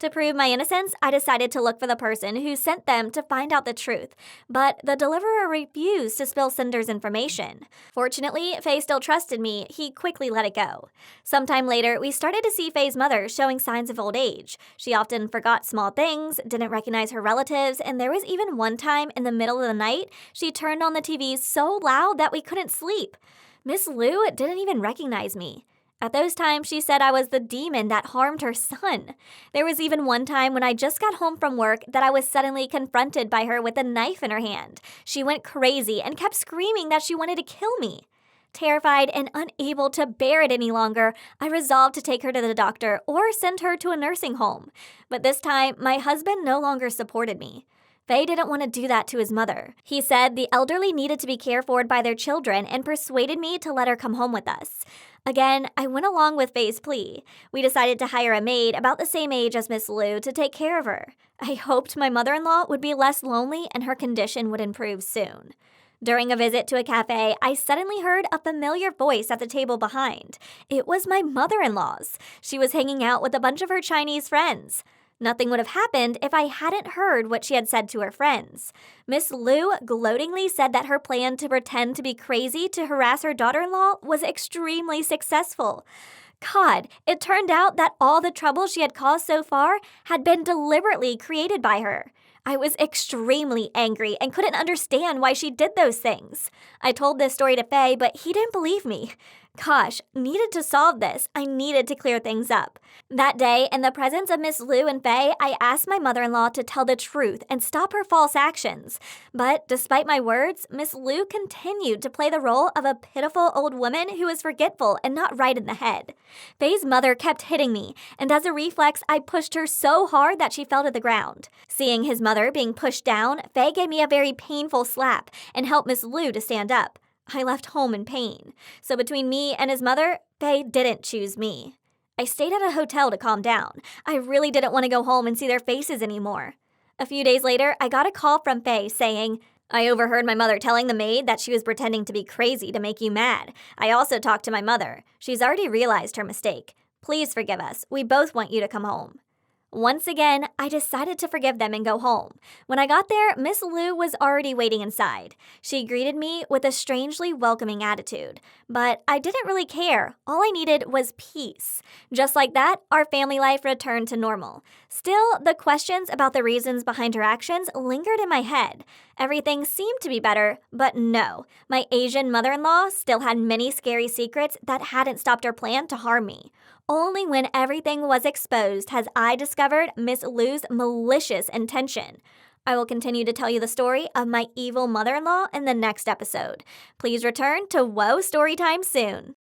To prove my innocence, I decided to look for the person who sent them to find out the truth, but the deliverer refused to spill Cinder's information. Fortunately, Faye still trusted me. He quickly let it go. Sometime later, we started to see Faye's mother showing signs of old age. She often forgot small things, didn't recognize her relatives, and there was even one time in the middle of the night, she turned on the TV so loud that we couldn't sleep. Miss Lou didn't even recognize me. At those times, she said I was the demon that harmed her son. There was even one time when I just got home from work that I was suddenly confronted by her with a knife in her hand. She went crazy and kept screaming that she wanted to kill me. Terrified and unable to bear it any longer, I resolved to take her to the doctor or send her to a nursing home. But this time, my husband no longer supported me. Faye didn't want to do that to his mother. He said the elderly needed to be cared for by their children and persuaded me to let her come home with us. Again, I went along with Faye's plea. We decided to hire a maid about the same age as Miss Lou to take care of her. I hoped my mother-in-law would be less lonely and her condition would improve soon. During a visit to a cafe, I suddenly heard a familiar voice at the table behind. It was my mother-in-law's. She was hanging out with a bunch of her Chinese friends. Nothing would have happened if I hadn't heard what she had said to her friends. Miss Lou gloatingly said that her plan to pretend to be crazy to harass her daughter-in-law was extremely successful. God, it turned out that all the trouble she had caused so far had been deliberately created by her. I was extremely angry and couldn't understand why she did those things. I told this story to Faye, but he didn't believe me. Gosh, needed to solve this. I needed to clear things up. That day, in the presence of Miss Lou and Faye, I asked my mother-in-law to tell the truth and stop her false actions. But despite my words, Miss Lou continued to play the role of a pitiful old woman who was forgetful and not right in the head. Faye's mother kept hitting me, and as a reflex, I pushed her so hard that she fell to the ground. Seeing his mother being pushed down, Faye gave me a very painful slap and helped Miss Lou to stand up. I left home in pain. So between me and his mother, Faye didn't choose me. I stayed at a hotel to calm down. I really didn't want to go home and see their faces anymore. A few days later, I got a call from Faye saying, "I overheard my mother telling the maid that she was pretending to be crazy to make you mad. I also talked to my mother. She's already realized her mistake. Please forgive us. We both want you to come home." Once again, I decided to forgive them and go home. When I got there, Miss Lou was already waiting inside. She greeted me with a strangely welcoming attitude. But I didn't really care. All I needed was peace. Just like that, our family life returned to normal. Still, the questions about the reasons behind her actions lingered in my head. Everything seemed to be better, but no. My Asian mother-in-law still had many scary secrets that hadn't stopped her plan to harm me. Only when everything was exposed has I discovered Miss Lou's malicious intention. I will continue to tell you the story of my evil mother-in-law in the next episode. Please return to Whoa Storytime soon.